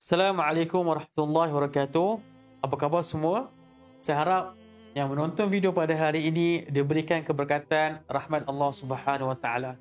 Assalamualaikum warahmatullahi wabarakatuh. Apa khabar semua? Saya harap yang menonton video pada hari ini diberikan keberkatan rahmat Allah Subhanahu Wa Taala.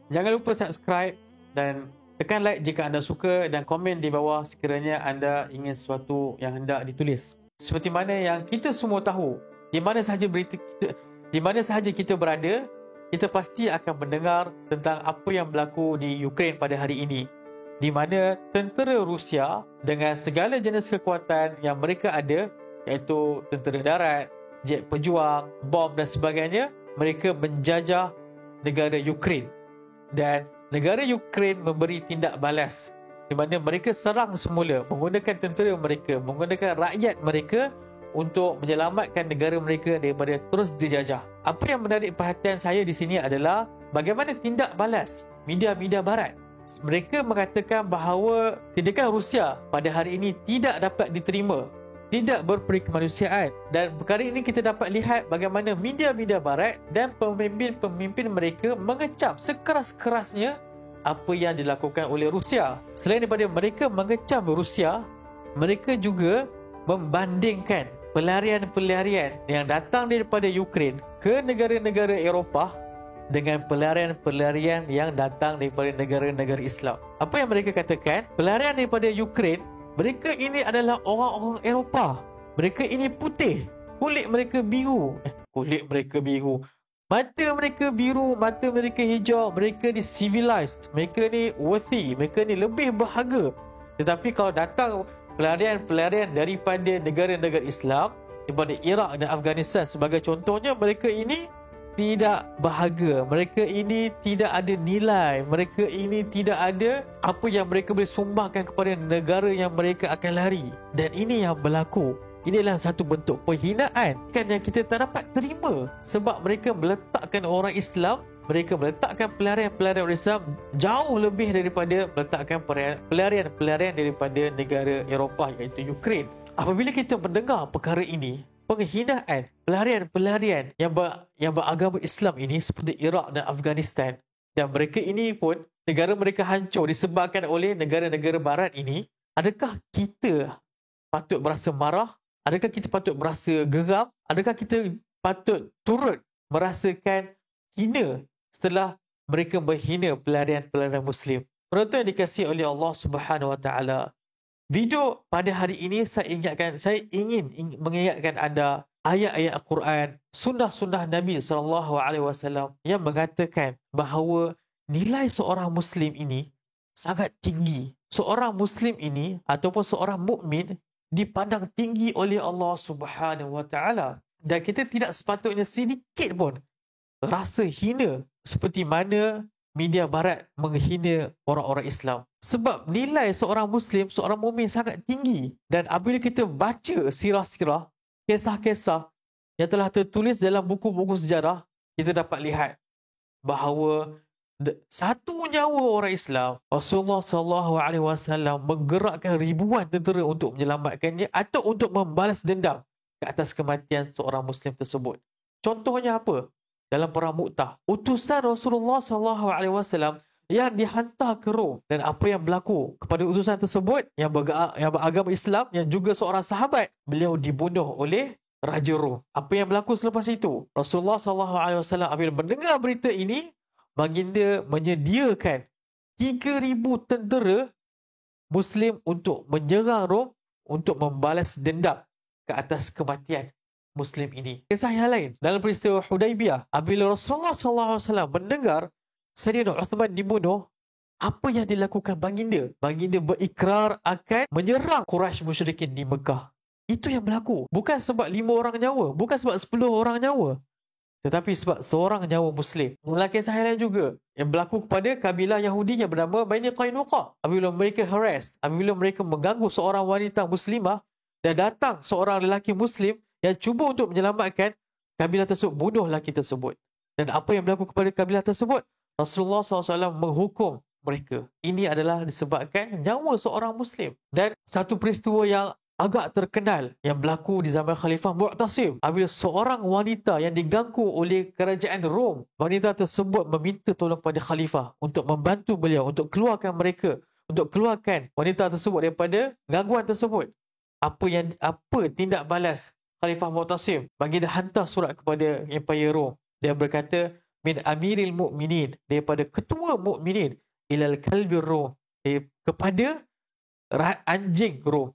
Jangan lupa subscribe dan tekan like jika anda suka dan komen di bawah sekiranya anda ingin sesuatu yang hendak ditulis. Seperti mana yang kita semua tahu, di mana sahaja kita berada, kita pasti akan mendengar tentang apa yang berlaku di Ukraine pada hari ini, di mana tentera Rusia dengan segala jenis kekuatan yang mereka ada, iaitu tentera darat, jet pejuang, bom dan sebagainya, mereka menjajah negara Ukraine. Dan negara Ukraine memberi tindak balas, di mana mereka serang semula menggunakan tentera mereka, menggunakan rakyat mereka untuk menyelamatkan negara mereka daripada terus dijajah. Apa yang menarik perhatian saya di sini adalah bagaimana tindak balas media-media barat. Mereka mengatakan bahawa tindakan Rusia pada hari ini tidak dapat diterima, tidak berperi kemanusiaan. Dan perkara ini kita dapat lihat bagaimana media-media barat dan pemimpin-pemimpin mereka mengecam sekeras-kerasnya apa yang dilakukan oleh Rusia. Selain daripada mereka mengecam Rusia, mereka juga membandingkan pelarian-pelarian yang datang daripada Ukraine ke negara-negara Eropah dengan pelarian-pelarian yang datang daripada negara-negara Islam. Apa yang mereka katakan? Pelarian daripada Ukraine, mereka ini adalah orang-orang Eropah. Mereka ini putih. Kulit mereka biru. Mata mereka biru, mata mereka hijau. Mereka ni civilized. Mereka ni worthy. Mereka ni lebih berharga. Tetapi kalau datang pelarian-pelarian daripada negara-negara Islam, daripada Iraq dan Afghanistan sebagai contohnya, mereka ini tidak berharga. Mereka ini tidak ada nilai. Mereka ini tidak ada apa yang mereka boleh sumbangkan kepada negara yang mereka akan lari. Dan ini yang berlaku. Inilah satu bentuk penghinaan kan yang kita tak dapat terima. Sebab mereka meletakkan orang Islam, mereka meletakkan pelarian-pelarian orang Islam jauh lebih daripada meletakkan pelarian-pelarian daripada negara Eropah, iaitu Ukraine. Apabila kita mendengar perkara ini, penghinaan pelarian-pelarian yang beragama Islam ini seperti Iraq dan Afghanistan, dan mereka ini pun negara mereka hancur disebabkan oleh negara-negara barat ini, adakah kita patut berasa marah? Adakah kita patut berasa geram? Adakah kita patut turut merasakan hina setelah mereka menghina pelarian-pelarian Muslim? Penonton yang dikasihi oleh Allah Subhanahu Wa Taala, video pada hari ini saya ingin mengingatkan anda ayat-ayat Al-Quran, sunnah-sunnah Nabi SAW yang mengatakan bahawa nilai seorang Muslim ini sangat tinggi. Seorang Muslim ini ataupun seorang mukmin dipandang tinggi oleh Allah Subhanahu Wa Taala, dan kita tidak sepatutnya sedikit pun rasa hina seperti mana media barat menghina orang-orang Islam. Sebab nilai seorang Muslim, seorang mukmin sangat tinggi. Dan apabila kita baca sirah-sirah, kisah-kisah yang telah tertulis dalam buku-buku sejarah, kita dapat lihat bahawa satu nyawa orang Islam, Rasulullah SAW menggerakkan ribuan tentera untuk menyelamatkannya atau untuk membalas dendam ke atas kematian seorang Muslim tersebut. Contohnya apa? Dalam perang Mu'tah, utusan Rasulullah SAW yang dihantar ke Rom, dan apa yang berlaku kepada utusan tersebut yang beragama Islam, yang juga seorang sahabat, beliau dibunuh oleh Raja Rom. Apa yang berlaku selepas itu? Rasulullah SAW apabila mendengar berita ini, baginda menyediakan 3,000 tentera Muslim untuk menyerang Rom untuk membalas dendam ke atas kematian Muslim ini. Kisah yang lain dalam peristiwa Hudaibiyah, apabila Rasulullah SAW mendengar Sayyidina Uthman dibunuh, apa yang dilakukan baginda? Baginda berikrar akan menyerang Quraisy musyrikin di Mekah. Itu yang berlaku. Bukan sebab 5 orang nyawa, bukan sebab 10 orang nyawa, tetapi sebab seorang nyawa Muslim. Dalam kisah yang lain juga yang berlaku kepada kabilah Yahudi yang bernama Bani Qainuqa, apabila mereka harass, apabila mereka mengganggu seorang wanita Muslimah, dan datang seorang lelaki Muslim yang cuba untuk menyelamatkan kabilah tersebut, bunuh lelaki tersebut. Dan apa yang berlaku kepada kabilah tersebut? Rasulullah SAW menghukum mereka. Ini adalah disebabkan nyawa seorang Muslim. Dan satu peristiwa yang agak terkenal yang berlaku di zaman Khalifah Mu'tasim, apabila seorang wanita yang diganggu oleh kerajaan Rom, wanita tersebut meminta tolong pada Khalifah untuk membantu beliau, untuk keluarkan mereka untuk keluarkan wanita tersebut daripada gangguan tersebut. Apa tindak balas Khalifah Mu'tasim? Baginda hantar surat kepada Empire Rom. Dia berkata, min amiril mu'minin, daripada ketua mukminin, ilal kalbir Rom, kepada anjing Rom.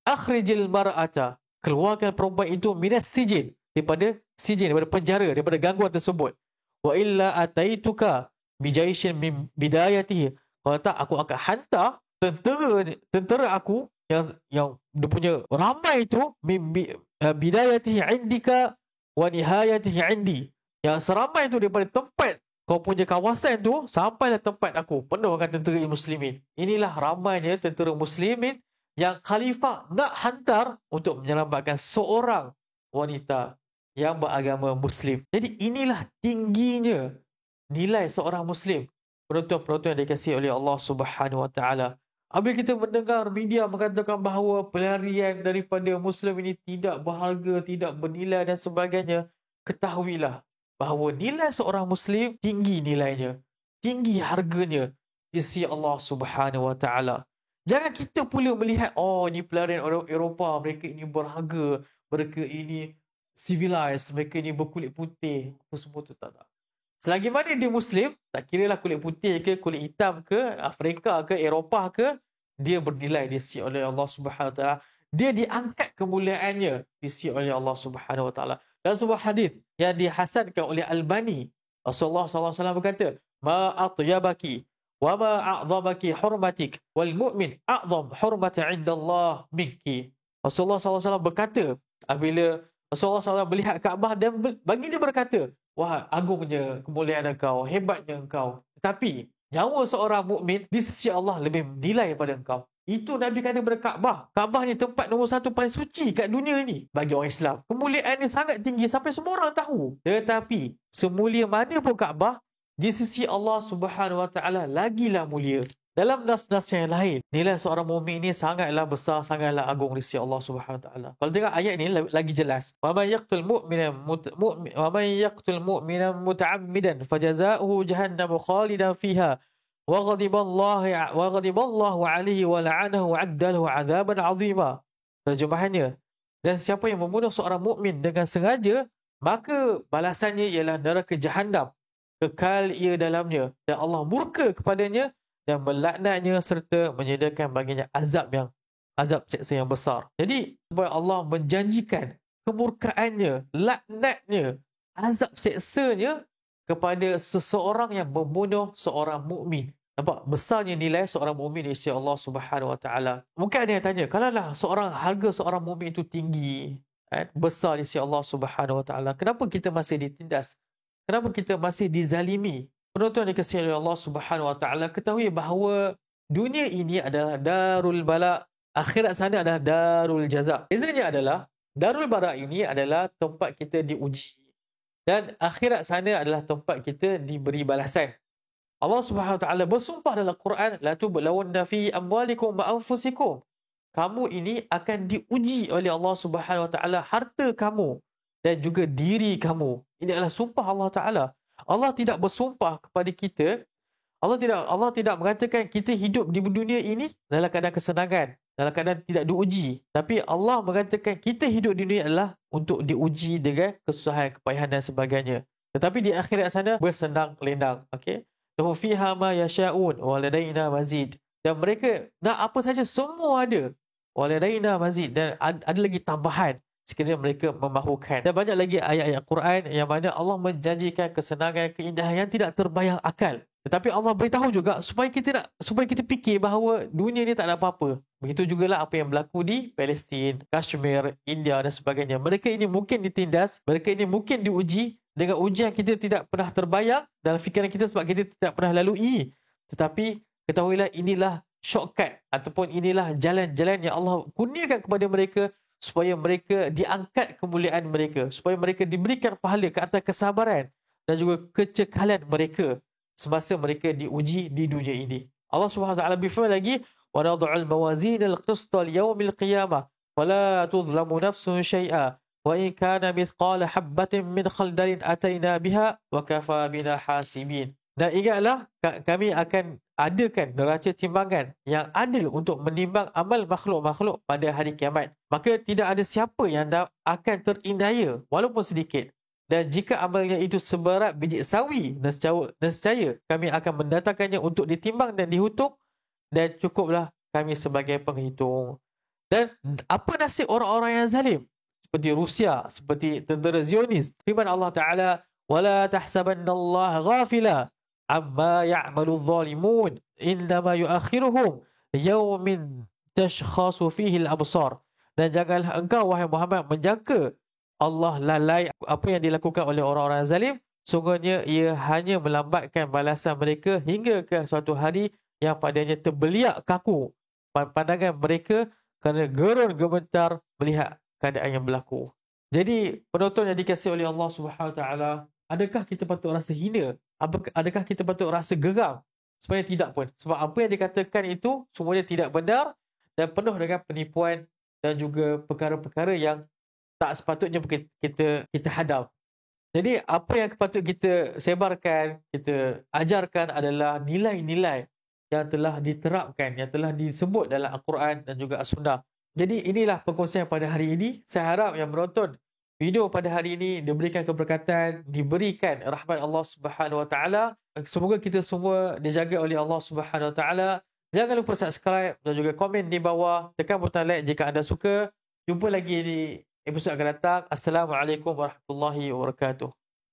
Akhrijil mar'ata, keluarkan perempuan itu minas sijin, daripada sijin, daripada penjara, daripada gangguan tersebut. Wa illa ataituka bijaishin min bidayatihi, kalau tak aku akan hantar tentera aku yang dia punya ramai itu min bidayatihi indika wa nihayatihi indi, yang seramai itu daripada tempat kau punya kawasan tu sampailah tempat aku, penuh dengan tentera muslimin. Inilah ramainya tentera muslimin yang khalifah nak hantar untuk menyelamatkan seorang wanita yang beragama Muslim. Jadi inilah tingginya nilai seorang Muslim. Penonton-penonton yang dikasihi oleh Allah Subhanahu Wa Taala. Apabila kita mendengar media mengatakan bahawa pelarian daripada Muslim ini tidak berharga, tidak bernilai dan sebagainya, ketahuilah bahawa nilai seorang Muslim tinggi nilainya, tinggi harganya di sisi Allah Subhanahu Wa Taala. Jangan kita pula melihat, oh ni pelarian orang Eropah, mereka ini berharga, mereka ini civilized, mereka ini berkulit putih, apa semua tu tak. Selagi mana dia Muslim, tak kiralah kulit putih ke, kulit hitam ke, Afrika ke, Eropah ke, dia bernilai di sisi oleh Allah Subhanahu Wa Taala. Dia diangkat kemuliaannya di sisi oleh Allah Subhanahu Wa Taala. Dalam sebuah hadis yang dihasankan oleh Albani, Rasulullah SAW berkata, ma atyabaki wa ma a'zamaki hurmatik wal mu'min a'zam hurmata 'inda Allah minki. Rasulullah SAW berkata, apabila Rasulullah SAW melihat Kaabah dan baginda berkata, wah, agungnya kemuliaan engkau, hebatnya engkau. Tetapi nyawa seorang mukmin di sisi Allah lebih bernilai daripada engkau. Itu Nabi kata kepada Kaabah. Kaabah ni tempat nombor 1 paling suci kat dunia ni bagi orang Islam. Kemuliaannya sangat tinggi sampai semua orang tahu. Tetapi semulia mana pun Kaabah, di sisi Allah Subhanahu Wa Taala lagilah mulia. Dalam nas-nas yang lain, nilai seorang mukmin ini sangatlah besar, sangatlah agung di sisi Allah Subhanahu Wa Taala. Kalau tengok ayat ini lagi jelas. Wa man yaqtul mu'mina muta'ammidan fajazaohu jahannam khalidan fiha wa ghadiballahu alaihi wa la'anahu 'addalahu 'adzaban 'azima. Terjemahannya, dan siapa yang membunuh seorang mukmin dengan sengaja, maka balasannya ialah neraka Jahannam, kekal ia dalamnya, dan Allah murka kepadanya dan melaknatnya serta menyediakan baginya azab seksa yang besar. Jadi Allah menjanjikan kemurkaannya, laknatnya, azab seksanya kepada seseorang yang membunuh seorang mukmin. Nampak besarnya nilai seorang mukmin di sisi Allah Subhanahu Wa Taala. Mungkin ada yang tanya, kalaulah harga seorang mukmin itu tinggi, besar di sisi Allah Subhanahu Wa Taala, kenapa kita masih ditindas? Kenapa kita masih dizalimi? Penonton yang dikasihi oleh Allah Subhanahu Wa Taala, ketahui bahawa dunia ini adalah darul bala, akhirat sana adalah darul jaza. Bezanya adalah darul bala ini adalah tempat kita diuji, dan akhirat sana adalah tempat kita diberi balasan. Allah Subhanahu Wa Taala bersumpah dalam Quran, la tublawunna fi amwalikum wa anfusikum. Kamu ini akan diuji oleh Allah Subhanahu Wa Taala, harta kamu dan juga diri kamu. Ini adalah sumpah Allah Taala. Allah tidak bersumpah kepada kita, Allah tidak mengatakan kita hidup di dunia ini dalam keadaan kesenangan, dalam keadaan tidak diuji. Tapi Allah mengatakan kita hidup di dunia adalah untuk diuji dengan kesusahan, kepayahan dan sebagainya. Tetapi di akhirat sana bersenang lenang. Okey. Lahum fiha ma yasha'un wa ladaina mazid. Dan mereka nak apa saja semua ada. Wa ladaina mazid, dan ada lagi tambahan sekiranya mereka memahukan. Dan banyak lagi ayat-ayat Quran yang mana Allah menjanjikan kesenangan, keindahan yang tidak terbayang akal. Tetapi Allah beritahu juga supaya kita fikir bahawa dunia ni tak ada apa-apa. Begitu jugalah apa yang berlaku di Palestin, Kashmir, India dan sebagainya. Mereka ini mungkin ditindas, mereka ini mungkin diuji dengan ujian kita tidak pernah terbayang dalam fikiran kita sebab kita tidak pernah lalui. Tetapi ketahuilah inilah shortcut ataupun inilah jalan-jalan yang Allah kurniakan kepada mereka supaya mereka diangkat kemuliaan mereka, supaya mereka diberikan pahala ke atas kesabaran dan juga kecekalan mereka semasa mereka diuji di dunia ini. Allah Subhanahu Wa Taala berfirman lagi, wa nad'ul mawazin al-qista li-yawmil qiyamah wa la tudlamu nafsun syai'a wa in kana mithqala habatin min khaldalin ataina biha wa kafa bina hasibin. Dan ingatlah, kami akan adakan neraca timbangan yang adil untuk menimbang amal makhluk-makhluk pada hari kiamat. Maka tidak ada siapa yang akan terindaya walaupun sedikit. Dan jika amalnya itu seberat biji sawi, nescaya kami akan mendatangkannya untuk ditimbang dan dihutuk, dan cukuplah kami sebagai penghitung. Dan apa nasib orang-orang yang zalim? Seperti Rusia, seperti tentera Zionis. Firman Allah Ta'ala, وَلَا تَحْسَبَنَّ اللَّهَ غَافِلًا عَمَّا يَعْمَلُ الظَّالِمُونَ إِنَّمَا يُؤَخِّرُهُم لِيَوْمٍ تَشْخَصُ فِيهِ الْأَبْصَارِ. Dan janganlah engkau, wahai Muhammad, menjangka Allah lalai apa yang dilakukan oleh orang-orang zalim. Sungguhnya ia hanya melambatkan balasan mereka hingga ke suatu hari yang padanya terbeliak kaku pandangan mereka kerana gerun gemetar melihat keadaan yang berlaku. Jadi, penonton yang dikasihi oleh Allah Subhanahu Wa Taala, adakah kita patut rasa hina? Adakah kita patut rasa geram? Sebenarnya tidak pun. Sebab apa yang dikatakan itu semuanya tidak benar dan penuh dengan penipuan dan juga perkara-perkara yang tak sepatutnya kita hadam. Jadi apa yang patut kita sebarkan, kita ajarkan adalah nilai-nilai yang telah diterapkan, yang telah disebut dalam Al-Quran dan juga As-Sunnah. Jadi inilah perkongsian pada hari ini. Saya harap yang menonton video pada hari ini diberikan keberkatan, diberikan rahmat Allah Subhanahu Wa Taala. Semoga kita semua dijaga oleh Allah Subhanahu Wa Taala. Jangan lupa subscribe dan juga komen di bawah. Tekan butang like jika anda suka. Jumpa lagi di episod akan datang. Assalamualaikum warahmatullahi wabarakatuh.